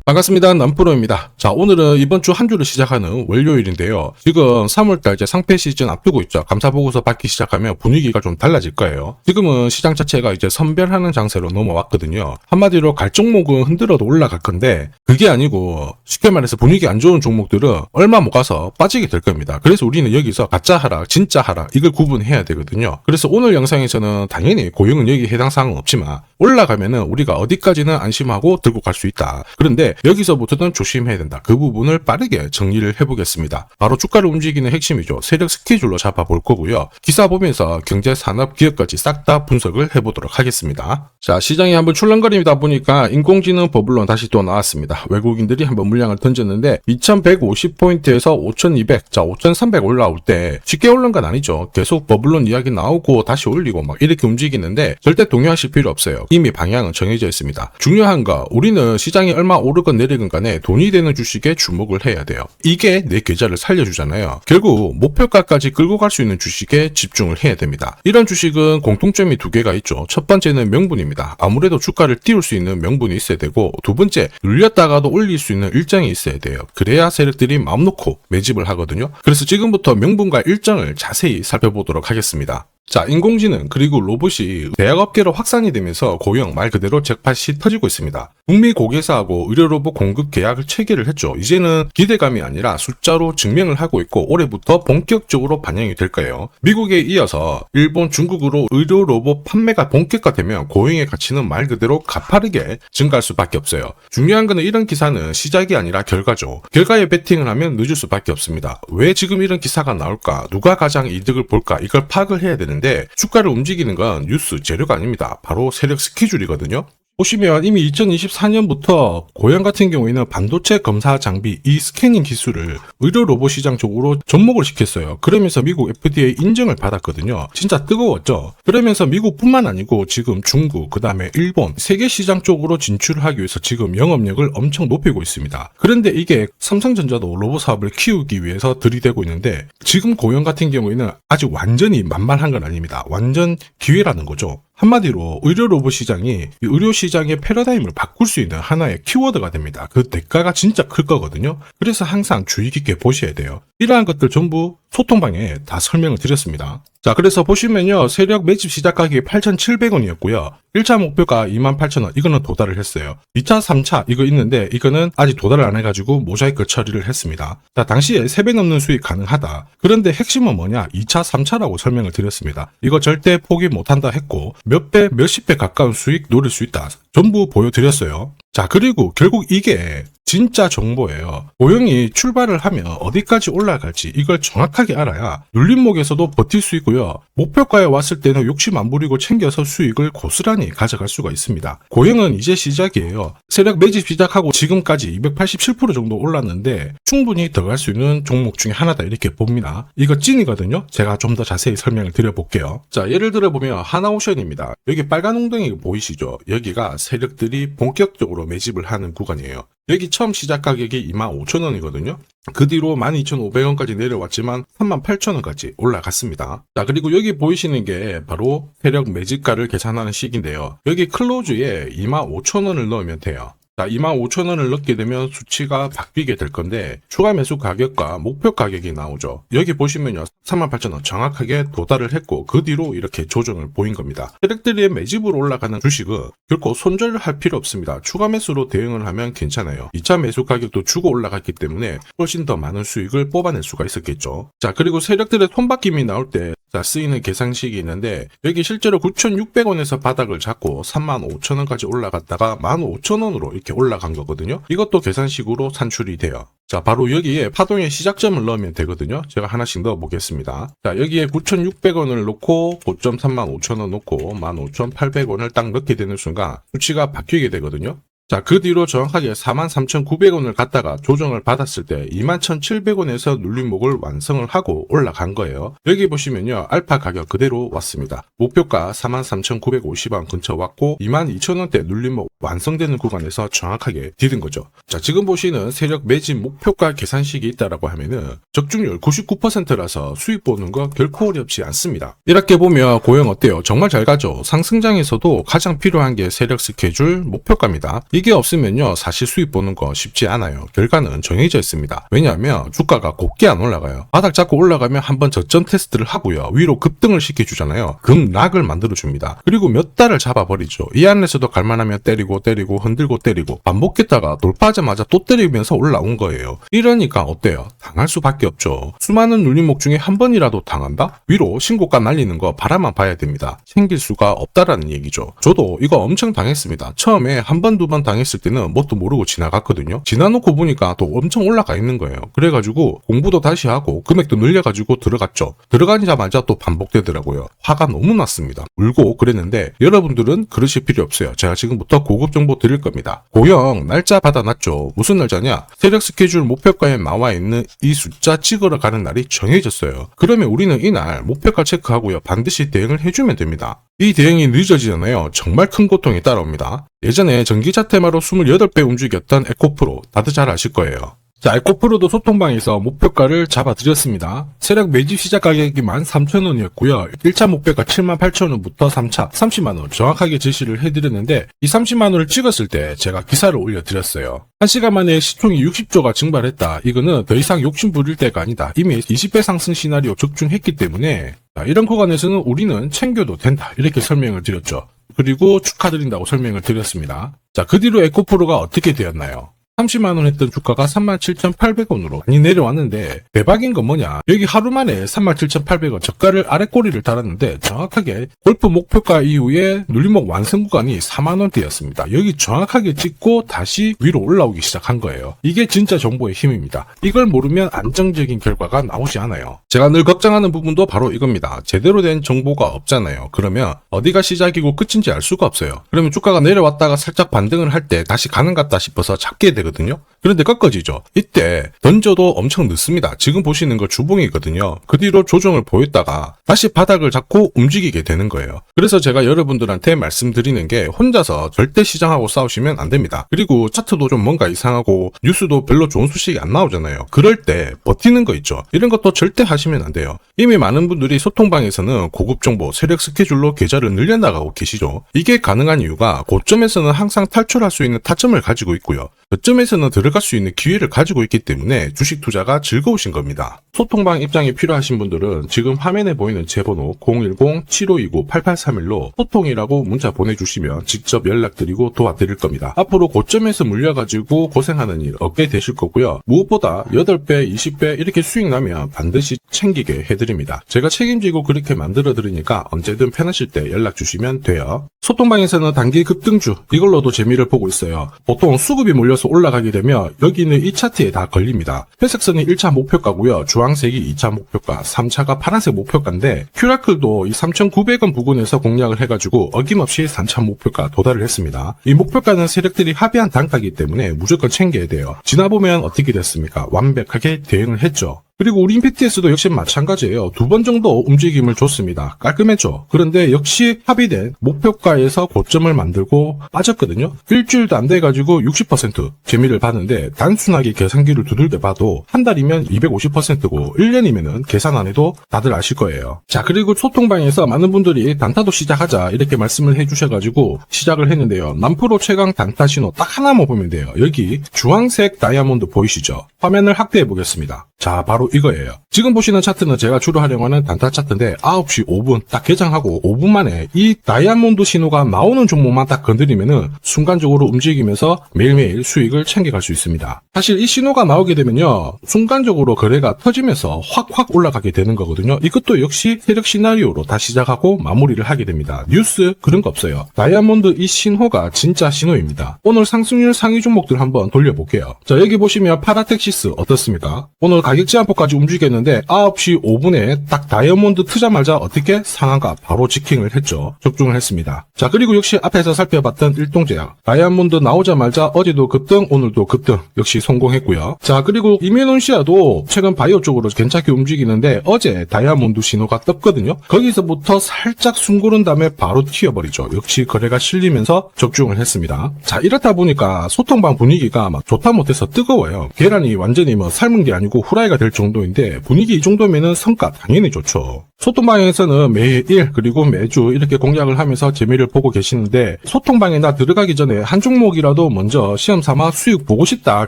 반갑습니다. 남프로입니다. 자, 오늘은 이번 주 한 주를 시작하는 월요일인데요. 지금 3월달 이제 상패 시즌 앞두고 있죠. 감사보고서 받기 시작하면 분위기가 좀 달라질 거예요. 지금은 시장 자체가 이제 선별하는 장세로 넘어왔거든요. 한마디로 갈 종목은 흔들어도 올라갈 건데 그게 아니고 쉽게 말해서 분위기 안 좋은 종목들은 얼마 못 가서 빠지게 될 겁니다. 그래서 우리는 여기서 가짜 하락, 진짜 하락 이걸 구분해야 되거든요. 그래서 오늘 영상에서는 당연히 고용은 여기 해당 사항은 없지만 올라가면은 우리가 어디까지는 안심하고 들고 갈 수 있다. 그런데 여기서부터는 조심해야 된다. 그 부분을 빠르게 정리를 해보겠습니다. 바로 주가를 움직이는 핵심이죠. 세력 스케줄로 잡아볼 거고요. 기사 보면서 경제, 산업, 기업까지 싹 다 분석을 해보도록 하겠습니다. 자, 시장이 한번 출렁거리다 보니까 인공지능 버블론 다시 또 나왔습니다. 외국인들이 한번 물량을 던졌는데 2150포인트에서 5200, 자 5300 올라올 때 쉽게 오른 건 아니죠. 계속 버블론 이야기 나오고 다시 올리고 막 이렇게 움직이는데 절대 동요하실 필요 없어요. 이미 방향은 정해져 있습니다. 중요한 거 우리는 시장이 얼마 오르건 내리건 간에 돈이 되는 주식에 주목을 해야 돼요. 이게 내 계좌를 살려주잖아요. 결국 목표가까지 끌고 갈 수 있는 주식에 집중을 해야 됩니다. 이런 주식은 공통점이 두 개가 있죠. 첫 번째는 명분입니다. 아무래도 주가를 띄울 수 있는 명분이 있어야 되고 두 번째 눌렸다가도 올릴 수 있는 일정이 있어야 돼요. 그래야 세력들이 마음 놓고 매집을 하거든요. 그래서 지금부터 명분과 일정을 자세히 살펴보도록 하겠습니다. 자, 인공지능 그리고 로봇이 대학업계로 확산이 되면서 고용 말 그대로 잭팟이 터지고 있습니다. 북미 고객사하고 의료로봇 공급 계약을 체결을 했죠. 이제는 기대감이 아니라 숫자로 증명을 하고 있고 올해부터 본격적으로 반영이 될 거예요. 미국에 이어서 일본, 중국으로 의료로봇 판매가 본격화되면 고용의 가치는 말 그대로 가파르게 증가할 수밖에 없어요. 중요한 거는 이런 기사는 시작이 아니라 결과죠. 결과에 베팅을 하면 늦을 수밖에 없습니다. 왜 지금 이런 기사가 나올까? 누가 가장 이득을 볼까? 이걸 파악을 해야 되는데 주가를 움직이는 건 뉴스, 재료가 아닙니다. 바로 세력 스케줄이거든요. 보시면 이미 2024년부터 고양 같은 경우에는 반도체 검사 장비 이 스캐닝 기술을 의료 로봇 시장 쪽으로 접목을 시켰어요. 그러면서 미국 FDA 인증을 받았거든요. 진짜 뜨거웠죠. 그러면서 미국뿐만 아니고 지금 중국, 그 다음에 일본, 세계 시장 쪽으로 진출을 하기 위해서 지금 영업력을 엄청 높이고 있습니다. 그런데 이게 삼성전자도 로봇 사업을 키우기 위해서 들이대고 있는데 지금 고용 같은 경우에는 아직 완전히 만만한 건 아닙니다. 완전 기회라는 거죠. 한마디로 의료 로봇 시장이 의료 시장의 패러다임을 바꿀 수 있는 하나의 키워드가 됩니다. 그 대가가 진짜 클 거거든요. 그래서 항상 주의 깊게 보셔야 돼요. 이러한 것들 전부 소통방에 다 설명을 드렸습니다. 자, 그래서 보시면요. 세력 매집 시작 가격이 8,700원이었고요. 1차 목표가 28,000원. 이거는 도달을 했어요. 2차, 3차 이거 있는데 이거는 아직 도달을 안 해가지고 모자이크 처리를 했습니다. 자, 당시에 3배 넘는 수익 가능하다. 그런데 핵심은 뭐냐? 2차, 3차라고 설명을 드렸습니다. 이거 절대 포기 못한다 했고 몇 배, 몇십 배 가까운 수익 노릴 수 있다. 전부 보여드렸어요. 자, 그리고 결국 이게 진짜 정보예요. 고용이 출발을 하면 어디까지 올라갈지 이걸 정확하게 알아야 눌림목에서도 버틸 수 있고요. 목표가에 왔을 때는 욕심 안 부리고 챙겨서 수익을 고스란히 가져갈 수가 있습니다. 고용은 이제 시작이에요. 세력 매집 시작하고 지금까지 287% 정도 올랐는데 충분히 더 갈 수 있는 종목 중에 하나다 이렇게 봅니다. 이거 찐이거든요. 제가 좀 더 자세히 설명을 드려볼게요. 자, 예를 들어 보면 하나오션입니다. 여기 빨간 웅덩이 보이시죠? 여기가 세력들이 본격적으로 매집을 하는 구간이에요. 여기 처음 시작 가격이 25,000원이거든요. 그 뒤로 12,500원까지 내려왔지만 38,000원까지 올라갔습니다. 자, 그리고 여기 보이시는 게 바로 세력 매집가를 계산하는 식인데요. 여기 클로즈에 25,000원을 넣으면 돼요. 자, 25,000원을 넣게 되면 수치가 바뀌게 될 건데 추가 매수 가격과 목표 가격이 나오죠. 여기 보시면요. 38,000원 정확하게 도달을 했고 그 뒤로 이렇게 조정을 보인 겁니다. 세력들이 매집으로 올라가는 주식은 결코 손절을 할 필요 없습니다. 추가 매수로 대응을 하면 괜찮아요. 2차 매수 가격도 주고 올라갔기 때문에 훨씬 더 많은 수익을 뽑아낼 수가 있었겠죠. 자, 그리고 세력들의 손바뀜이 나올 때 쓰이는 계산식이 있는데 여기 실제로 9,600원에서 바닥을 잡고 35,000원까지 올라갔다가 15,000원으로 이렇게 올라간 거거든요. 이것도 계산식으로 산출이 돼요. 자, 바로 여기에 파동의 시작점을 넣으면 되거든요. 제가 하나씩 넣어 보겠습니다. 자, 여기에 9,600원을 놓고 고점 35,000원 놓고 15,800원을 딱 넣게 되는 순간 수치가 바뀌게 되거든요. 자, 그 뒤로 정확하게 43,900원을 갖다가 조정을 받았을 때 21,700원에서 눌림목을 완성을 하고 올라간 거예요. 여기 보시면요. 알파 가격 그대로 왔습니다. 목표가 43,950원 근처 왔고 22,000원대 눌림목 완성되는 구간에서 정확하게 디딘 거죠. 자, 지금 보시는 세력 매집 목표가 계산식이 있다라고 하면은 적중률 99%라서 수익 보는 거 결코 어렵지 않습니다. 이렇게 보면 고용 어때요? 정말 잘 가죠. 상승장에서도 가장 필요한 게 세력 스케줄 목표가입니다. 이게 없으면요 사실 수익 보는 거 쉽지 않아요. 결과는 정해져 있습니다. 왜냐하면 주가가 곱게 안 올라가요. 바닥 잡고 올라가면 한번 저점 테스트를 하고요. 위로 급등을 시켜주잖아요. 급락을 만들어줍니다. 그리고 몇 달을 잡아버리죠. 이 안에서도 갈만하면 때리고 흔들고 때리고 반복했다가 돌파하자마자 또 때리면서 올라온 거예요. 이러니까 어때요? 당할 수밖에 없죠. 수많은 눌림목 중에 한 번이라도 당한다? 위로 신고가 날리는 거 바라만 봐야 됩니다. 챙길 수가 없다라는 얘기죠. 저도 이거 엄청 당했습니다. 처음에 한 번, 두 번 당했을 때는 뭣도 모르고 지나갔거든요. 지나놓고 보니까 또 엄청 올라가 있는 거예요. 그래가지고 공부도 다시 하고 금액도 늘려가지고 들어갔죠. 들어가자마자 또 반복되더라고요. 화가 너무 났습니다. 울고 그랬는데 여러분들은 그러실 필요 없어요. 제가 지금부터 고급 정보 드릴 겁니다. 고영 날짜 받아놨죠. 무슨 날짜냐? 세력 스케줄 목표가에 나와 있는 이 숫자 찍으러 가는 날이 정해졌어요. 그러면 우리는 이날 목표가 체크하고요. 반드시 대응을 해주면 됩니다. 이 대응이 늦어지잖아요. 정말 큰 고통이 따라옵니다. 예전에 전기차 테마로 28배 움직였던 에코프로 다들 잘 아실 거예요. 자, 에코프로도 소통방에서 목표가를 잡아드렸습니다. 세력 매집 시작 가격이 13,000원이었고요. 1차 목표가 78,000원부터 3차 30만원 정확하게 제시를 해드렸는데 이 30만원을 찍었을 때 제가 기사를 올려드렸어요. 1시간 만에 시총이 60조가 증발했다. 이거는 더 이상 욕심 부릴 때가 아니다. 이미 20배 상승 시나리오 적중했기 때문에 자, 이런 구간에서는 우리는 챙겨도 된다. 이렇게 설명을 드렸죠. 그리고 축하드린다고 설명을 드렸습니다. 자, 그 뒤로 에코프로가 어떻게 되었나요? 30만원 했던 주가가 37,800원으로 많이 내려왔는데 대박인 건 뭐냐, 여기 하루 만에 37,800원 저가를 아래 꼬리를 달았는데 정확하게 골프 목표가 이후에 눌림목 완성 구간이 4만원대였습니다. 여기 정확하게 찍고 다시 위로 올라오기 시작한 거예요. 이게 진짜 정보의 힘입니다. 이걸 모르면 안정적인 결과가 나오지 않아요. 제가 늘 걱정하는 부분도 바로 이겁니다. 제대로 된 정보가 없잖아요. 그러면 어디가 시작이고 끝인지 알 수가 없어요. 그러면 주가가 내려왔다가 살짝 반등을 할 때 다시 가는 것 같다 싶어서 잡게 되거든요. 그런데 꺾어지죠. 이때 던져도 엄청 늦습니다. 지금 보시는 거 주봉이거든요. 그 뒤로 조정을 보였다가 다시 바닥을 잡고 움직이게 되는 거예요. 그래서 제가 여러분들한테 말씀드리는 게 혼자서 절대 시장하고 싸우시면 안 됩니다. 그리고 차트도 좀 뭔가 이상하고 뉴스도 별로 좋은 소식이 안 나오잖아요. 그럴 때 버티는 거 있죠. 이런 것도 절대 하시면 안 돼요. 이미 많은 분들이 소통방에서는 고급 정보, 세력 스케줄로 계좌를 늘려나가고 계시죠. 이게 가능한 이유가 고점에서는 항상 탈출할 수 있는 타점을 가지고 있고요. 저점에서는 들어갈 수 있는 기회를 가지고 있기 때문에 주식 투자가 즐거우신 겁니다. 소통방 입장이 필요하신 분들은 지금 화면에 보이는 제 번호 010-7529-8831로 소통이라고 문자 보내주시면 직접 연락드리고 도와드릴 겁니다. 앞으로 고점에서 물려가지고 고생하는 일 없게 되실 거고요. 무엇보다 8배, 20배 이렇게 수익 나면 반드시 챙기게 해드립니다. 제가 책임지고 그렇게 만들어드리니까 언제든 편하실 때 연락 주시면 돼요. 소통방에서는 단기 급등주 이걸로도 재미를 보고 있어요. 보통 수급이 몰려서 올라가게 되면 여기는 이 차트에 다 걸립니다. 회색선이 1차 목표가고요. 주황색이 2차 목표가, 3차가 파란색 목표가인데 큐라클도 이 3,900원 부근에서 공략을 해가지고 어김없이 3차 목표가 도달을 했습니다. 이 목표가는 세력들이 합의한 단가이기 때문에 무조건 챙겨야 돼요. 지나보면 어떻게 됐습니까? 완벽하게 대응을 했죠. 그리고 우리 임팩트에서도 역시 마찬가지예요. 2번 정도 움직임을 줬습니다. 깔끔했죠. 그런데 역시 합의된 목표가에서 고점을 만들고 빠졌거든요. 일주일도 안 돼가지고 60% 재미를 봤는데 단순하게 계산기를 두들겨 봐도 한 달이면 250%고 1년이면은 계산 안 해도 다들 아실 거예요. 자, 그리고 소통방에서 많은 분들이 단타도 시작하자 이렇게 말씀을 해주셔가지고 시작을 했는데요. 남프로 최강 단타 신호 딱 하나만 보면 돼요. 여기 주황색 다이아몬드 보이시죠? 화면을 확대해 보겠습니다. 자, 바로 이거예요. 지금 보시는 차트는 제가 주로 활용하는 단타 차트인데 9시 5분 딱 개장하고 5분 만에 이 다이아몬드 신호가 나오는 종목만 딱 건드리면은 순간적으로 움직이면서 매일매일 수익을 챙겨갈 수 있습니다. 사실 이 신호가 나오게 되면요, 순간적으로 거래가 터지면서 확 올라가게 되는 거거든요. 이것도 역시 세력 시나리오로 다 시작하고 마무리를 하게 됩니다. 뉴스 그런 거 없어요. 다이아몬드 이 신호가 진짜 신호입니다. 오늘 상승률 상위 종목들 한번 돌려볼게요. 자, 여기 보시면 파라텍시스 어떻습니까? 오늘 가격 제한폭까지 움직였는데 9시 5분에 딱 다이아몬드 트자마자 어떻게 상한가 바로 지킹을 했죠. 적중을 했습니다. 자, 그리고 역시 앞에서 살펴봤던 일동제약 다이아몬드 나오자마자 어제도 급등 오늘도 급등 역시 성공했고요. 자, 그리고 이뮤논시아도 최근 바이오 쪽으로 괜찮게 움직이는데 어제 다이아몬드 신호가 떴거든요. 거기서부터 살짝 숨고른 다음에 바로 튀어버리죠. 역시 거래가 실리면서 적중을 했습니다. 자, 이렇다 보니까 소통방 분위기가 막 좋다 못해서 뜨거워요. 계란이 완전히 삶은 게 아니고 후라이 플라이가 될 정도인데 분위기 이 정도면은 성과 당연히 좋죠. 소통방에서는 매일 그리고 매주 이렇게 공략을 하면서 재미를 보고 계시는데 소통방에나 들어가기 전에 한 종목이라도 먼저 시험 삼아 수익 보고 싶다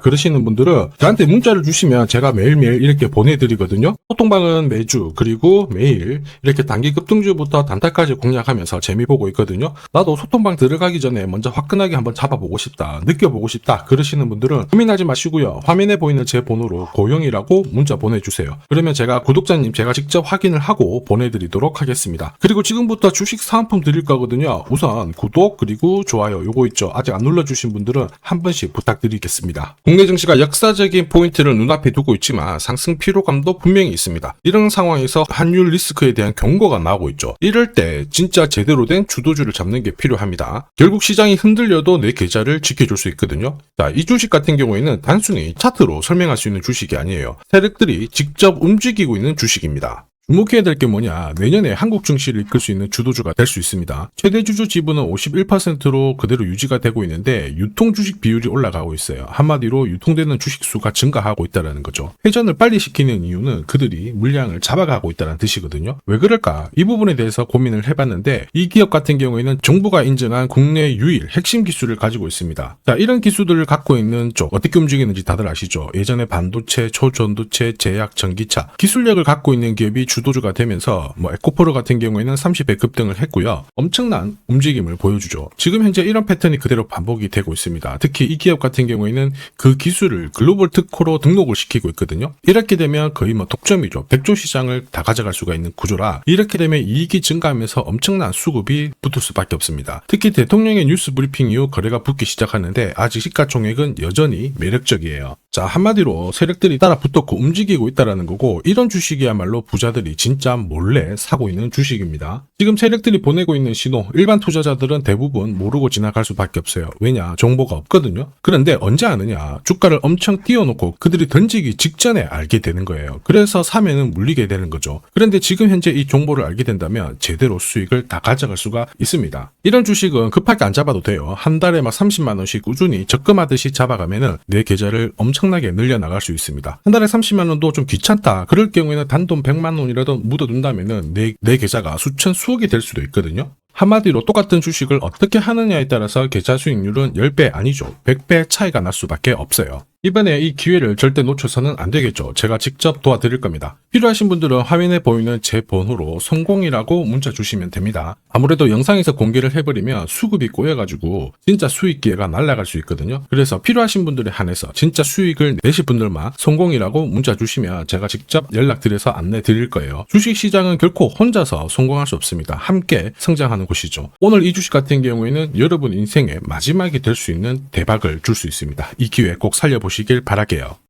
그러시는 분들은 저한테 문자를 주시면 제가 매일매일 이렇게 보내드리거든요. 소통방은 매주 그리고 매일 이렇게 단기 급등주부터 단타까지 공략하면서 재미 보고 있거든요. 나도 소통방 들어가기 전에 먼저 화끈하게 한번 잡아보고 싶다 느껴보고 싶다 그러시는 분들은 고민하지 마시고요. 화면에 보이는 제 번호로 고영이라고 문자 보내주세요. 그러면 제가 구독자님 제가 직접 확인을 하고 보내드리도록 하겠습니다. 그리고 지금부터 주식 사은품 드릴 거거든요. 우선 구독 그리고 좋아요 요거 있죠. 아직 안 눌러주신 분들은 한 번씩 부탁드리겠습니다. 국내 증시가 역사적인 포인트를 눈앞에 두고 있지만 상승 피로감도 분명히 있습니다. 이런 상황에서 환율 리스크에 대한 경고가 나오고 있죠. 이럴 때 진짜 제대로 된 주도주를 잡는 게 필요합니다. 결국 시장이 흔들려도 내 계좌를 지켜줄 수 있거든요. 자, 이 주식 같은 경우에는 단순히 차트로 설명할 수 있는 주식이 아니에요. 세력들이 직접 움직이고 있는 주식입니다. 주목해야 될 게 뭐냐, 내년에 한국 증시를 이끌 수 있는 주도주가 될 수 있습니다. 최대 주주 지분은 51%로 그대로 유지가 되고 있는데 유통 주식 비율이 올라가고 있어요. 한마디로 유통되는 주식 수가 증가하고 있다는 거죠. 회전을 빨리 시키는 이유는 그들이 물량을 잡아가고 있다는 뜻이거든요. 왜 그럴까? 이 부분에 대해서 고민을 해봤는데 이 기업 같은 경우에는 정부가 인정한 국내 유일 핵심 기술을 가지고 있습니다. 자, 이런 기술들을 갖고 있는 쪽 어떻게 움직이는지 다들 아시죠? 예전에 반도체, 초전도체, 제약, 전기차 기술력을 갖고 있는 기업이 주도주가 되면서 에코프로 같은 경우에는 30배 급등을 했고요. 엄청난 움직임을 보여주죠. 지금 현재 이런 패턴이 그대로 반복이 되고 있습니다. 특히 이 기업 같은 경우에는 그 기술을 글로벌 특허로 등록을 시키고 있거든요. 이렇게 되면 거의 독점이죠. 100조 시장을 다 가져갈 수가 있는 구조라 이렇게 되면 이익이 증가하면서 엄청난 수급이 붙을 수밖에 없습니다. 특히 대통령의 뉴스 브리핑 이후 거래가 붙기 시작하는데 아직 시가총액은 여전히 매력적이에요. 자, 한마디로 세력들이 따라 붙었고 움직이고 있다는 거고 이런 주식이야말로 부자들이 진짜 몰래 사고 있는 주식입니다. 지금 세력들이 보내고 있는 신호 일반 투자자들은 대부분 모르고 지나갈 수밖에 없어요. 왜냐? 정보가 없거든요. 그런데 언제 아느냐? 주가를 엄청 띄워놓고 그들이 던지기 직전에 알게 되는 거예요. 그래서 사면은 물리게 되는 거죠. 그런데 지금 현재 이 정보를 알게 된다면 제대로 수익을 다 가져갈 수가 있습니다. 이런 주식은 급하게 안 잡아도 돼요. 한 달에 30만 원씩 꾸준히 적금하듯이 잡아가면은 내 계좌를 엄청나게 늘려나갈 수 있습니다. 한 달에 30만 원도 좀 귀찮다. 그럴 경우에는 단돈 100만 원이라도 묻어둔다면은 내 계좌가 수천 수억이 될 수도 있거든요. 한마디로 똑같은 주식을 어떻게 하느냐에 따라서 계좌 수익률은 10배 아니죠. 100배 차이가 날 수밖에 없어요. 이번에 이 기회를 절대 놓쳐서는 안 되겠죠. 제가 직접 도와드릴 겁니다. 필요하신 분들은 화면에 보이는 제 번호로 성공이라고 문자 주시면 됩니다. 아무래도 영상에서 공개를 해버리면 수급이 꼬여가지고 진짜 수익 기회가 날아갈 수 있거든요. 그래서 필요하신 분들에 한해서 진짜 수익을 내실 분들만 성공이라고 문자 주시면 제가 직접 연락드려서 안내 드릴 거예요. 주식시장은 결코 혼자서 성공할 수 없습니다. 함께 성장하는 곳이죠. 오늘 이 주식 같은 경우에는 여러분 인생의 마지막이 될 수 있는 대박을 줄 수 있습니다. 이 기회 꼭 살려보시길 바랄게요.